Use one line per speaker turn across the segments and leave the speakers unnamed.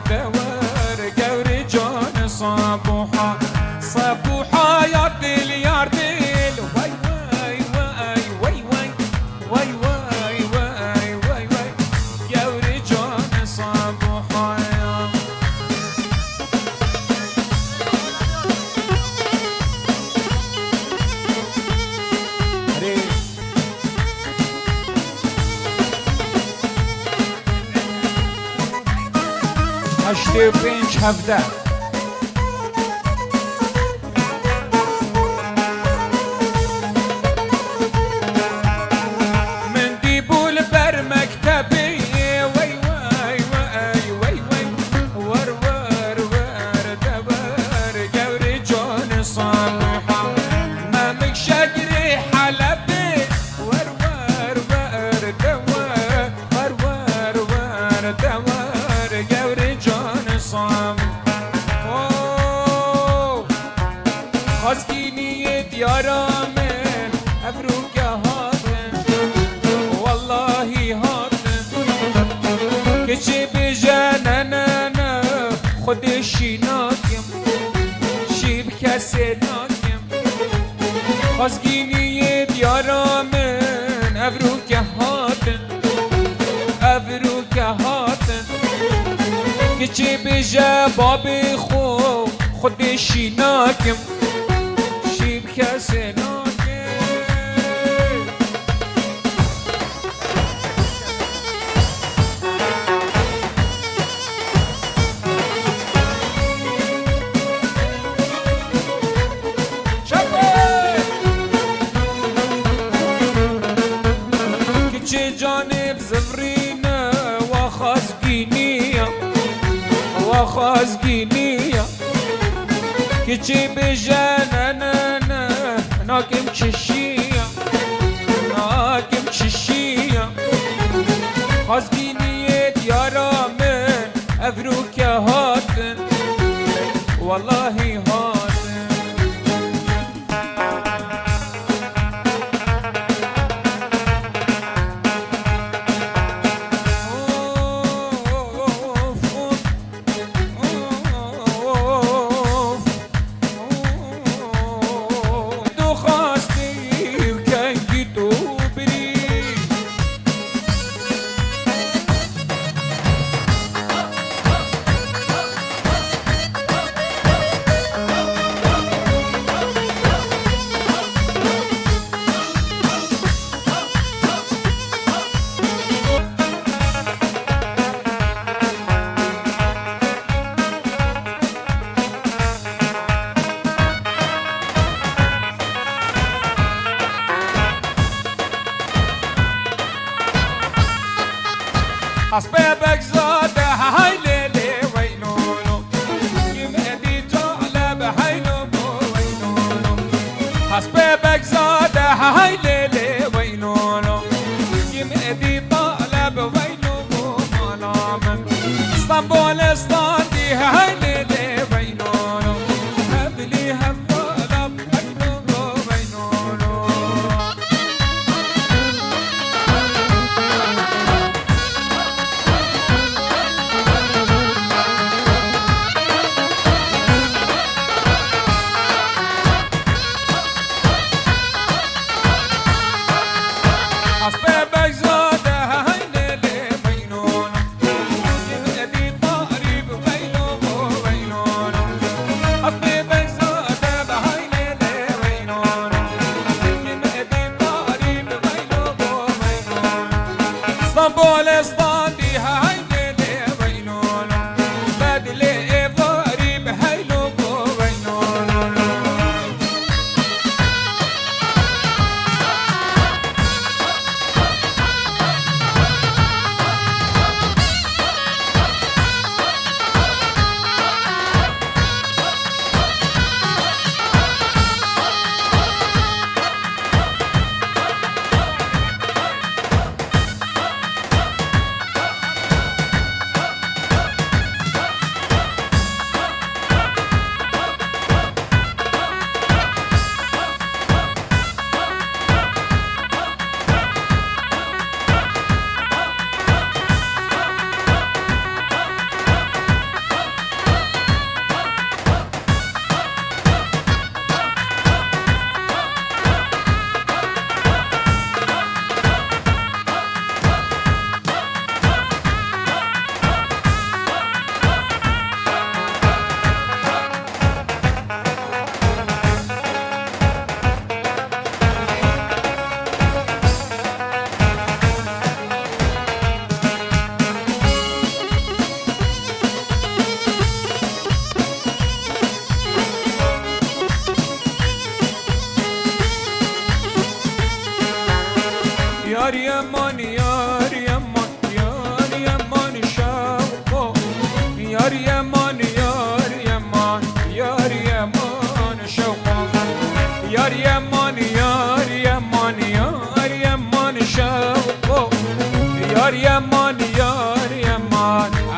دور قوري جون صبوحة صبوحة يا دل يا دل واي واي واي واي واي واي واي واي واي قوري جون صبوحة هشتی و پنج هفته من دیبول بر مکتبی وی وی وی وی وی ور ور ور دور قوری جون صالحة مامك شقري حلبي ور ور ور دور ور ور ور دور قوري جون صام خازقيني ديارا من أبروك هاتن والله هاتن كشي بجانانا خود شيناكم شي بكسناكم خازقيني ديارا من أبروك هاتن أبروك هاتن كشي بجباب خود شيناكم شي بكسناكم كشي جانب زفرينا وخازقينية وخازقينية كشي بجانانا ناكم تششية ناكم تششية خازقينية ديارا من أفروك هاتن والله هاتن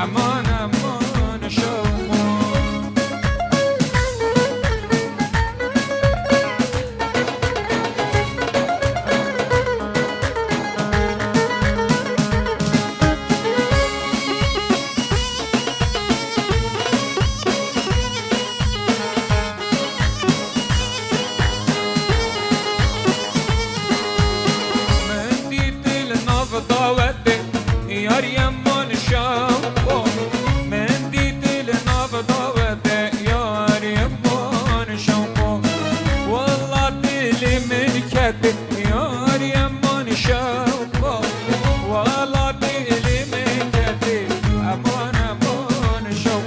امان امان شوق يار يمان شوق من ديت النبضة وده يار يمان شوق والله دلي من كتب يار يمان شوق والله دلي من كتب امان امان شوق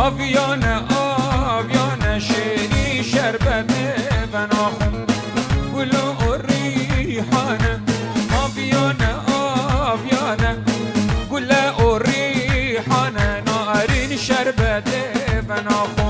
آبیانه آبیانه شیری شربت بناخم گل و ریحانه آبیانه آبیانه گل و ریحانه نارین شربت بناخم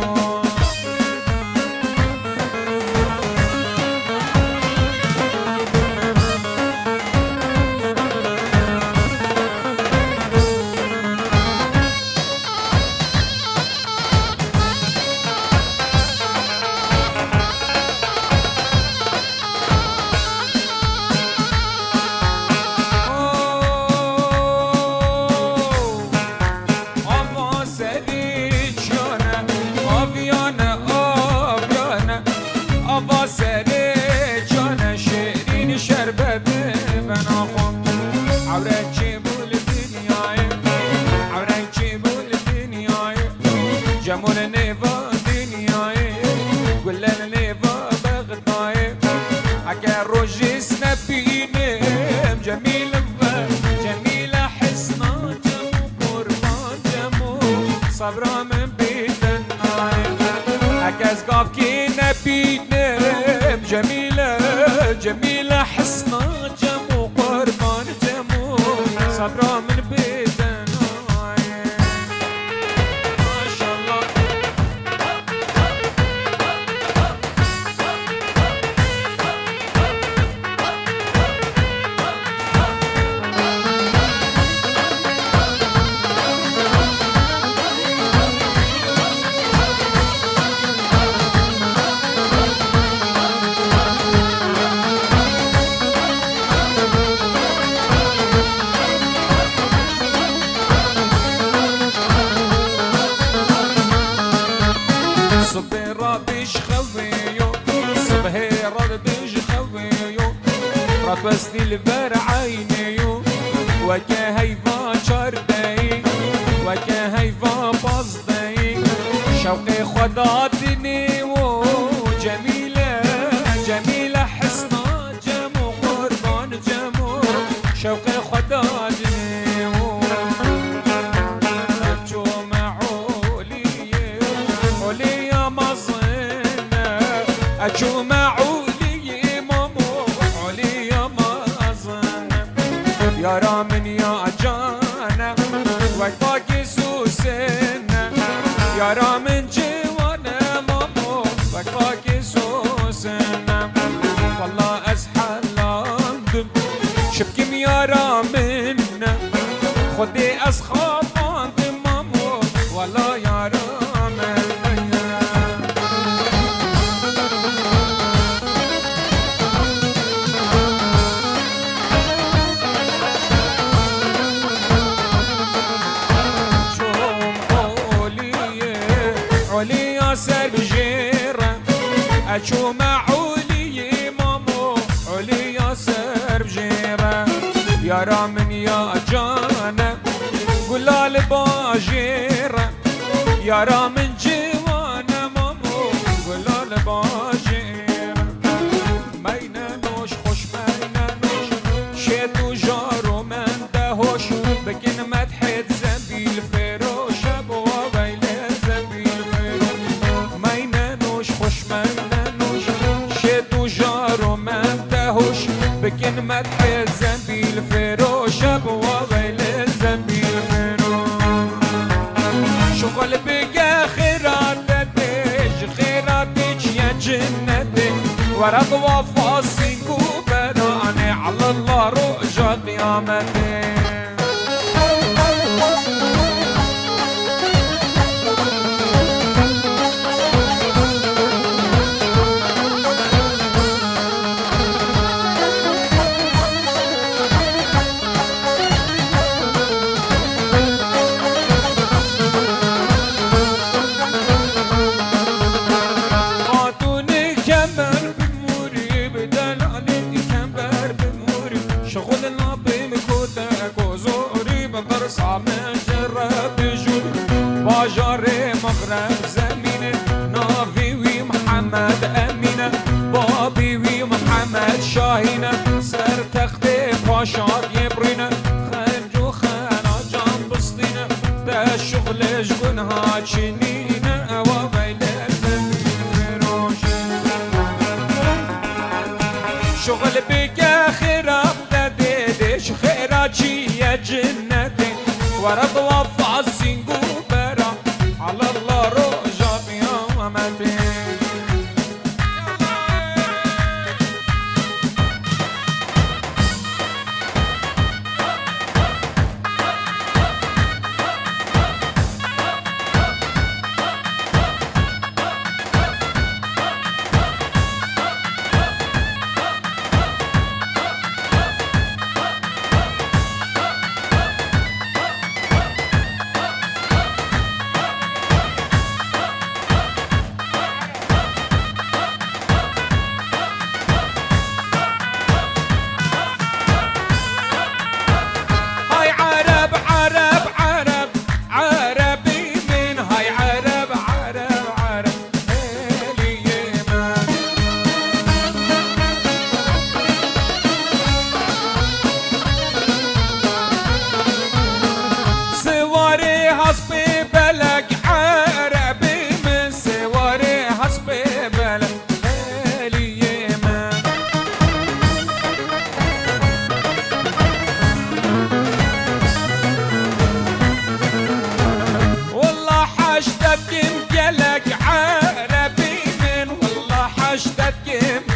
جمال نيفا دنياي كل نيفا بغداي اگر روجس نبينم جميل جميل حسنا جمو قربان جمو صبرا من بيتناي اكاز قاف كي نبينم جميل جميل حسنا جمو قربان جمو صبرا من بيتناي صبيرة بيش خويو صبهيرة بيش خويو رات بستي البر عينيو وكا هيفا شردي وكا هيفا بصدي شوقي خداتني وجميلة جميلة حسنا جمو قربان جمو شوقي خداتني أجو معولي مامو علي يا مازن يا رامن يا جانا وقفاكي سوسنا يا رامن جوانا مامو وقفاكي سوسنا والله أزحل لندن شبكي يا رامن خدي أسخاب عند مامو والله يا رامن عليا سر بجيرة أشو معولي مامو عليا سر بجيرة يا رامن يا جانا قلال باجيرة يا رامن جوانا مامو قلال باجيرة مينا نوش خوش مينا نوش شيتو جارو من دهوش بكن مدحت زنبيل فروش أبو ويل زنبيل فروش بكن مدح الزنبيل فروش بوابل الزنبيل فروش شغل بقى خيرات ديش خيرات ديش يا جنتي ورد وفاصين كوبراني على الله رؤجا قيامتي باجاري مغرب زمينه نافي وي محمد أمينة بابي وي محمد شاهينة سر تختي باشا يبرينة خنجو خانا جان بسطينة دا الشغل جبنها تشنينة وبيل الزمين شغل بك خراب دديدش خيراتي يا جنتي ورد وفا السنقو على الله رؤجا قيامتي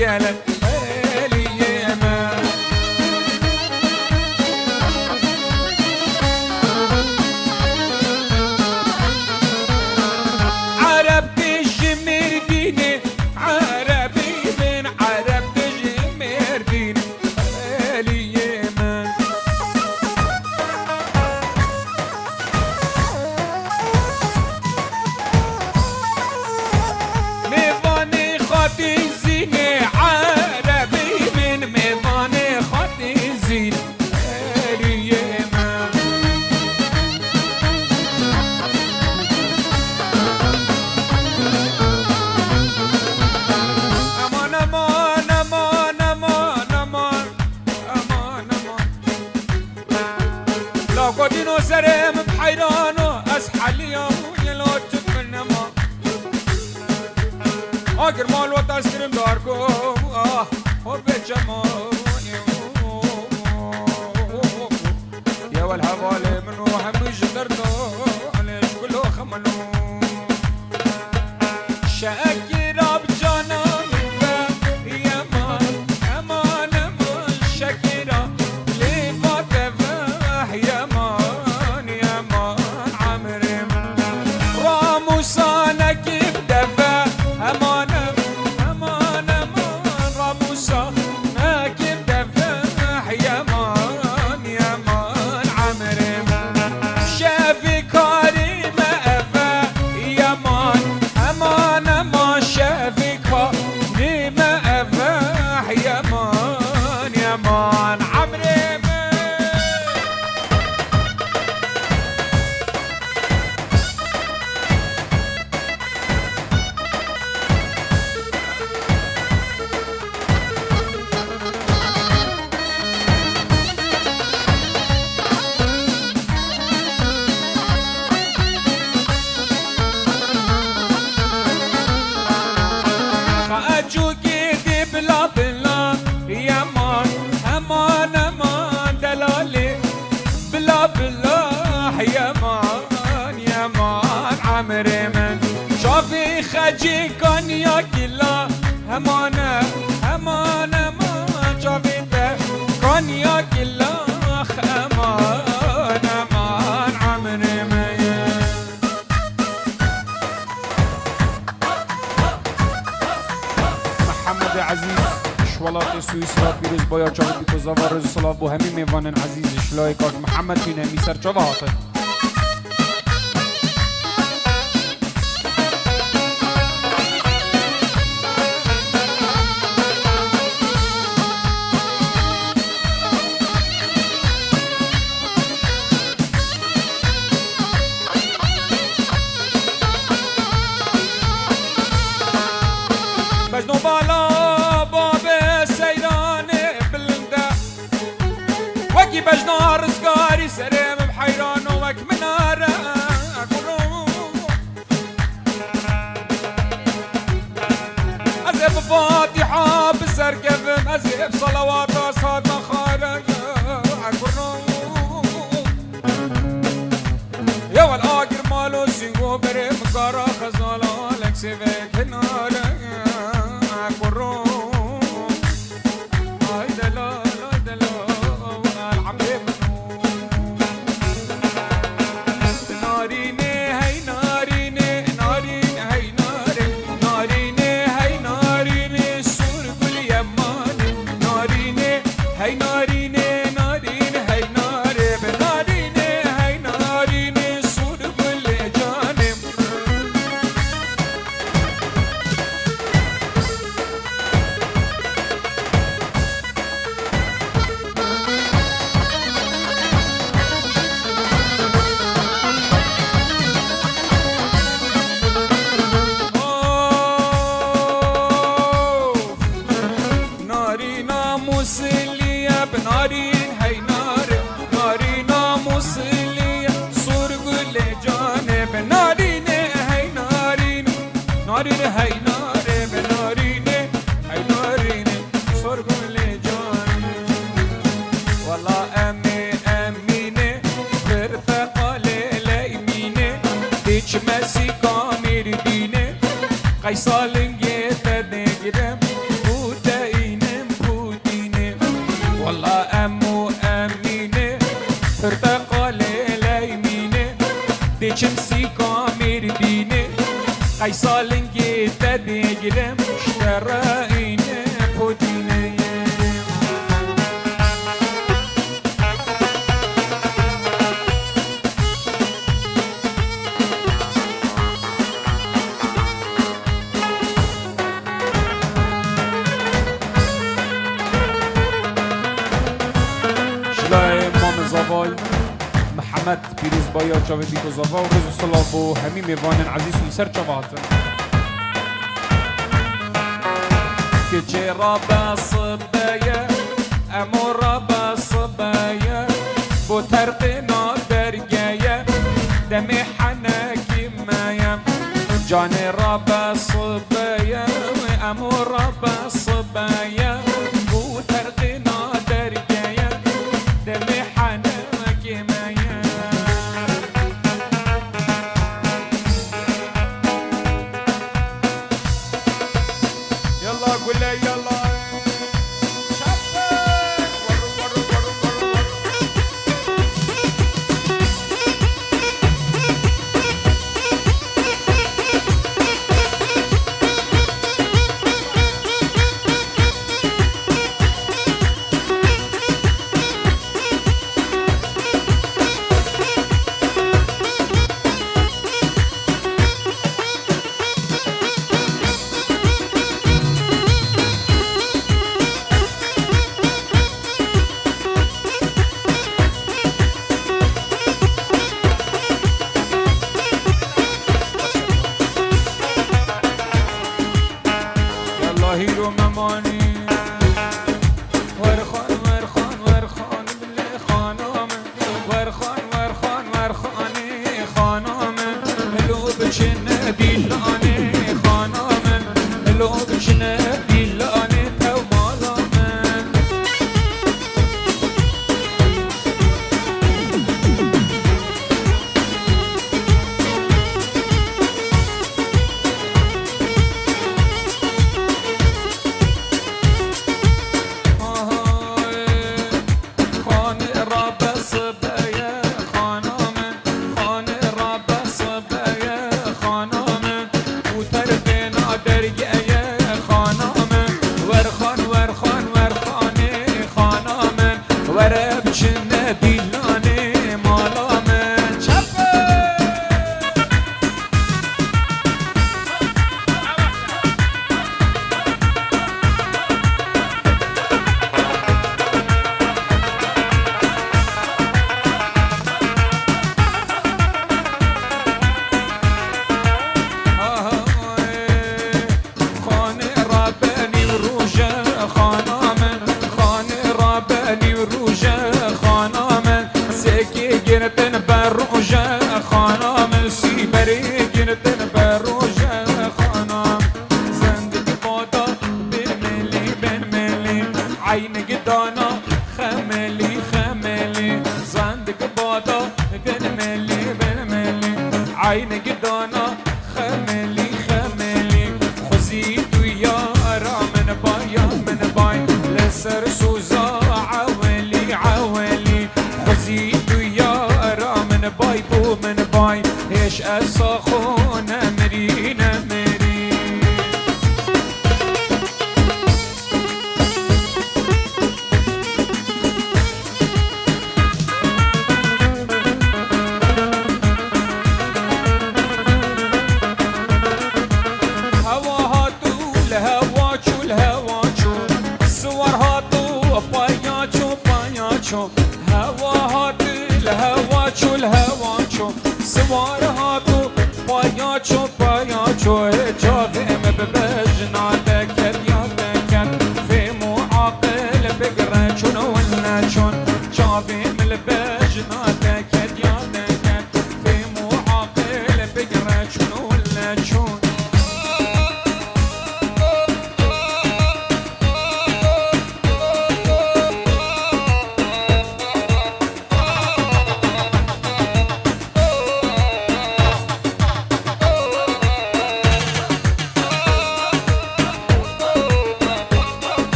يالك هالي ياما عربي الجمير ديني عربي من عربي الجمير ديني هالي ياما ميفاني خاطي زيني قدينو سريم بحيرانو اسحى اليوم يلوت من ما اقر مال وتسكرم داركو وبيت جمال يا والهوالي منو هم جدرتو ليش كله خمنو شاكر بجانا يا مان امان امان شاكر يا مان يا مان عمري راموسانا كيف دفا امان امان امان راموسانا كيف دفا يا مان يا مان عمري شافي كريم افا يا مان امان امان جی کانیا گلا همانه همانه ما جاویده کانیا گلا امان امان عمري مية محمد عزیز شوالات سوئیسرا پیروز بایا چاوی بیکو زوار رز صلاح بو همین میوانن عزیز شلای کاک محمد بینه میسر چاوه هاته بجنو بالا باب سیران بلنده وکی بجنو رزگاری سرم بحیران و وک مناره ازیب فاتحه بسر کفم ازیب صلوات اصحاد مخارج یا والآگر مالو سیگو برم کارا خزالا لک سیوک هناله قیسالن گیت نگیرم بودینم بودینم والله امو امینه پرتقال لیمینه دیچم سی کامیر بینه قیسالن گیت نگیرم شترینه بودینه محمد پیروز بایا چاوه بیکو زاوا و رزو صلاح و همین میوانن عزیز و سر چاواتن که چه را بصبایه امو را بصبایه بو ترق نادرگیه دمی حنکی مایم جان را بصبایه امو را بصبایه بو ترق نادرگیه دمی حنکی مایم قول يلا هيرو مماني ورخان ورخان ورخان بالله خانوم ورخان ورخان ورخاني خانوم هلو بشنا ديلاني خانوم هلو بشنا ديلاني تو مالام چو هوا هات الهوا چو الهوا چو سوار هاتو پایا چو جاذم ببجنا دكت يا دكت في معاقل بقرا چون ولا چون جاذم البجنا دكت يا دكت في معاقل بقرا چون ولا چون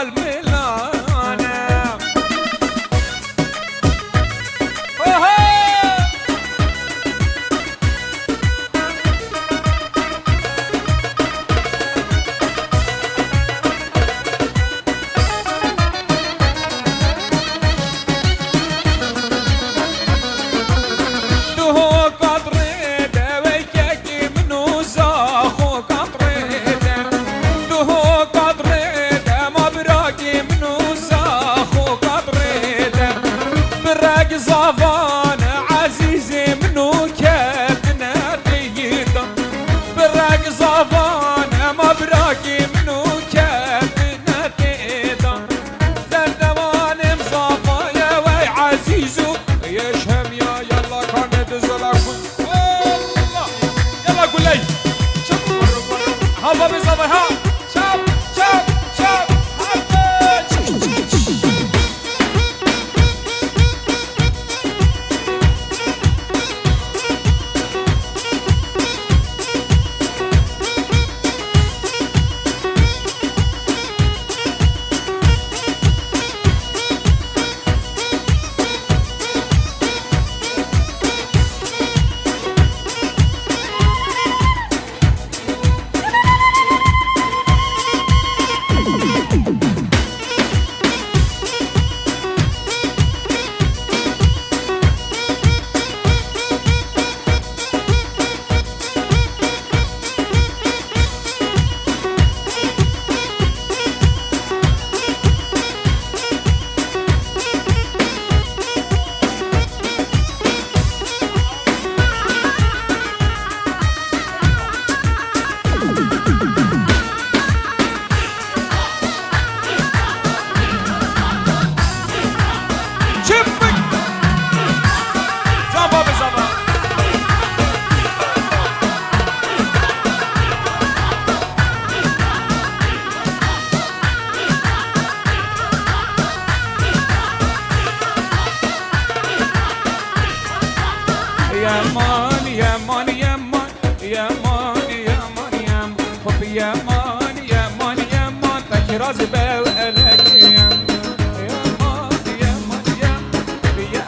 الملانة زافان عزيزي منو كابنا قيدا بالراق زافان مبراقي منو كابنا قيدا زندوان مصافى يا وي عزيزو يشهم يا يلا كانت زلاكم الله يلا قول لي شوف هذا بصافى ها شوف شوف شوف يمان يمان يمان يمان يمان يمان حب يمان يمان يمان تكراز بوالك يمان يمان يمان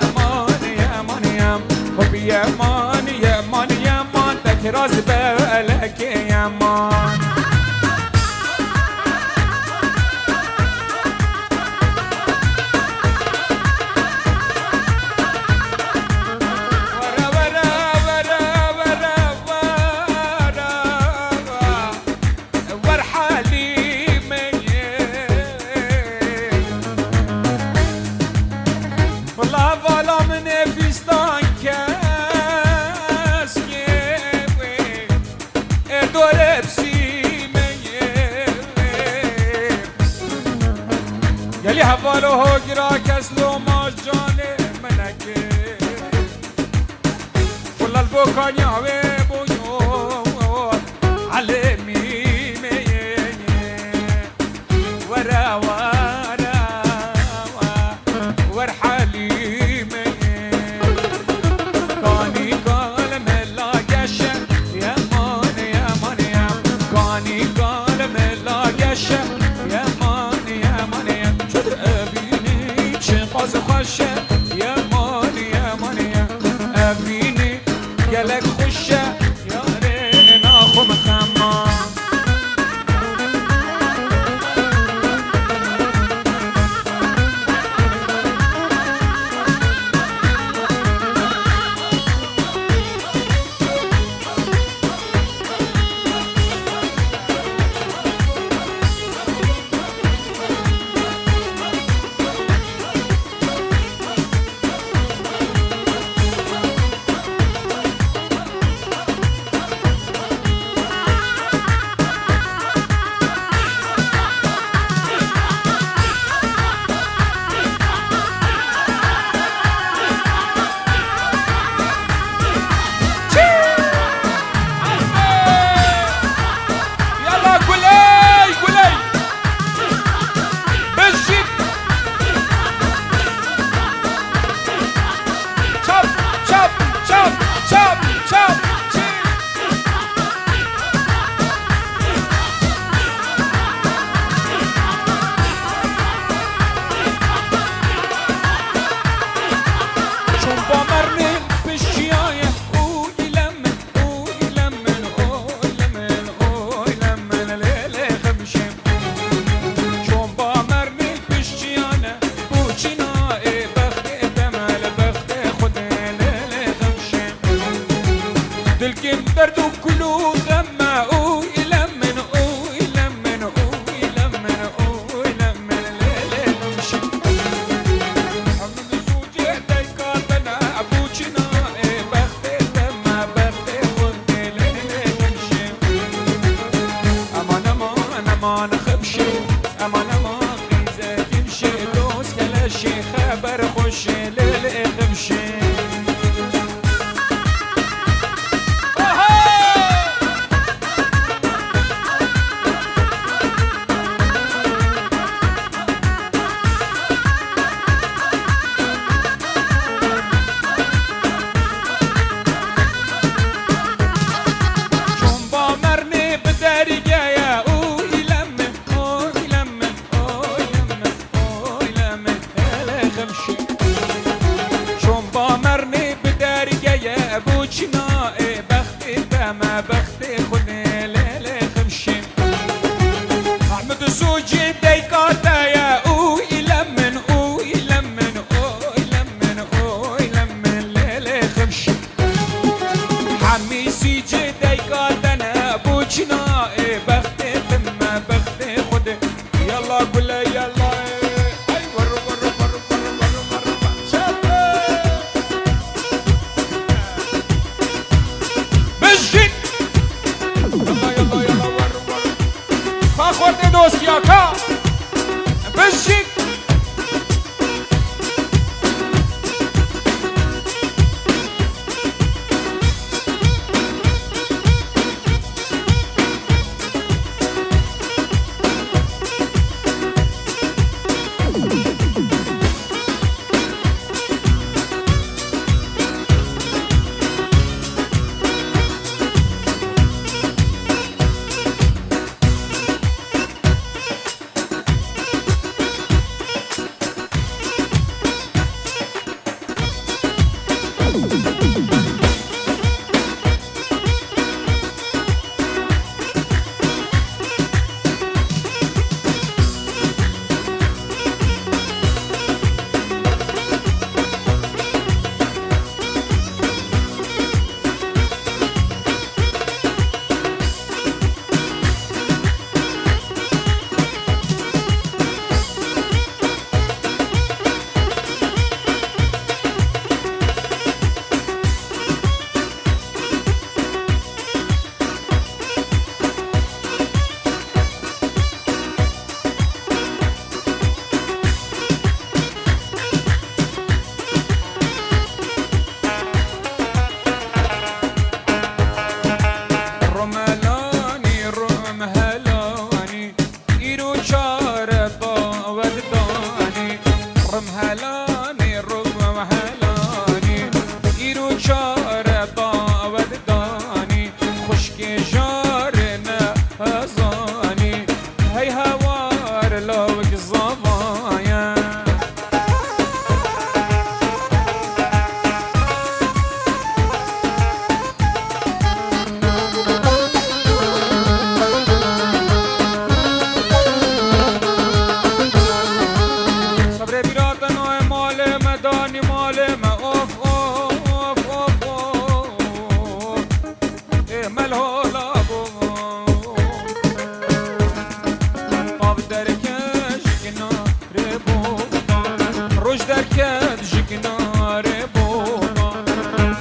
يمان يمان يمان حب يمان يمان يمان تكراز بوالك يمان يلي هفالو هوجرا كسلو ماجاني منكي كل البوكان ياوي بويو علمي ميني ورا ورا ورحالي ميني كاني قال ملا قشة يا مان يا مان يا كاني قال ملا قشة يا مان يا مان يا شدر أبيني شنقاز خشة يا مان يا مان يا أبيني قالك خشة يا رينا خم خمان ولا يلا اي ور ور ور ور ور بشين يلا يلا يلا ور ور فاخورد دوست يا كا بشين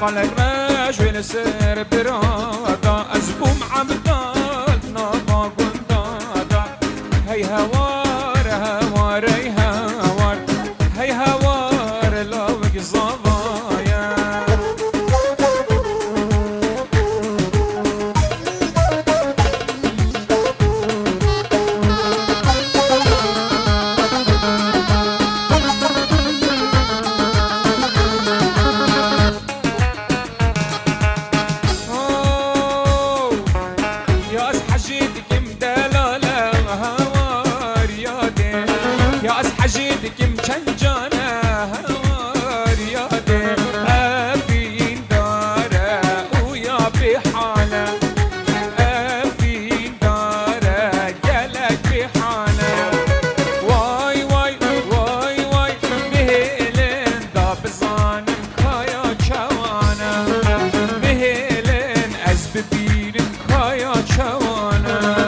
خالك راجل سر برادا أزبوم عبدال نابا قندادا هي هوار هوار هي هوار هي هوار لوق الزوايا حجيدك مشنجانة هوار يا دي أفين دارة ويا بحالة أفين دارة جالك بحالة واي واي واي واي بهيلين دابزان كايا شوانا بهيلين أزببين كايا شوانا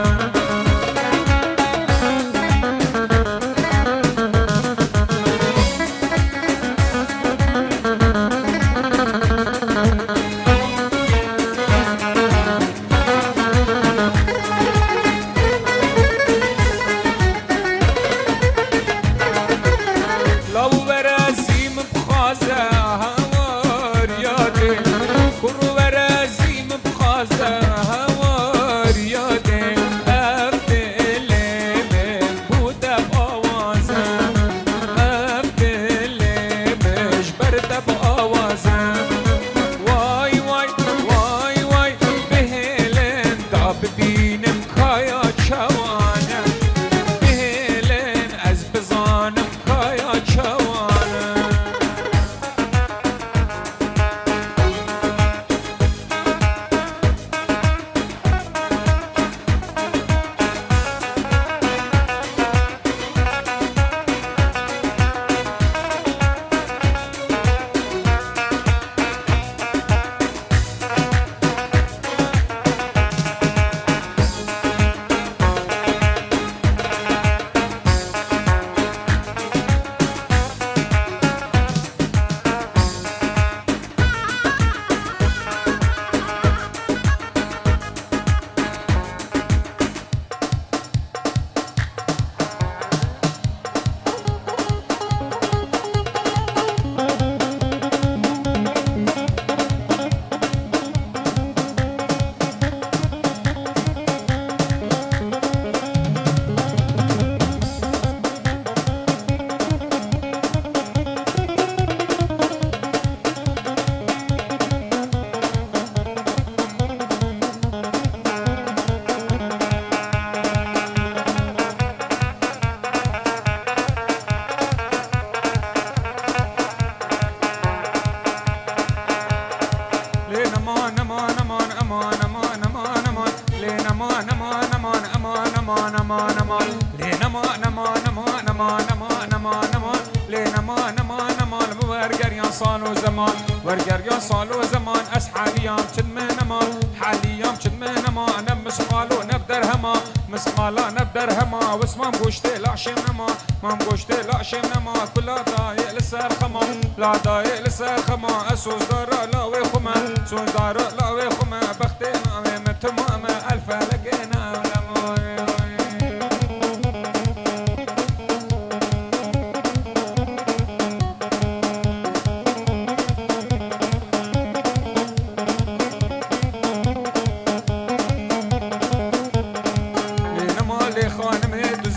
صال وزمان ورقرقان صال وزمان أسحاليام كدمن أمان حاليام كدمن أمان أنا مسقالو نبدر هما مسقالا نبدر هما واسمام قوشتي لا شم نما مام قوشتي لا شم نما كلها دايق لسر خما لا دايق لسر خما أسوس دارا لا ويخما سوس دارا لا ويخما بختي ما متمام ألف لقينا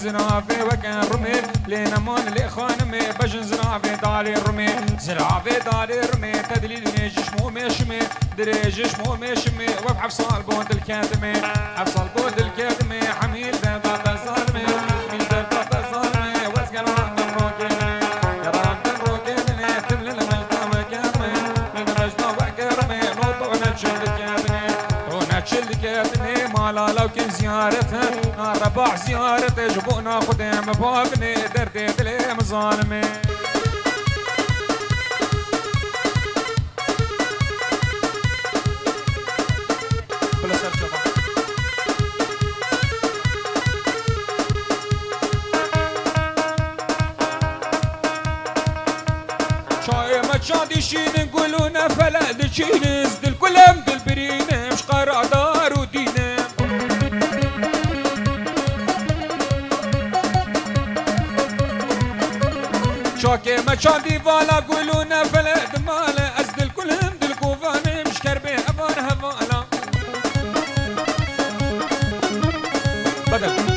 زرافي وكان رمي لينا مال لي خانمي بجن زرافي دالي رمي زرافي دالي رمي تدليل نيجش مو مشمي دريجش مو مشمي وف حفص البود الكاتمي حفص البود الكاتمي حميد ذات الظالمي حميد ذات الظالمي واسقل وعد مروكيني يران مروكيني تملي المجد مكامي من المجد وكرمي نوطونا تشل كاتني تونا تشل كاتني مالا لو كان زيارتها ربع زيارته جبونا خدام بابني دردي دلي مظالمي شاي ما تشادي شين نقولونا فلا دشينز دل كلام دل برينا مش قرا دار ودينا شاكي ما شادي فالا قولونا فلا دمالا أزدل كلهم دل كوفاني مش كربي أبان هفالا بدل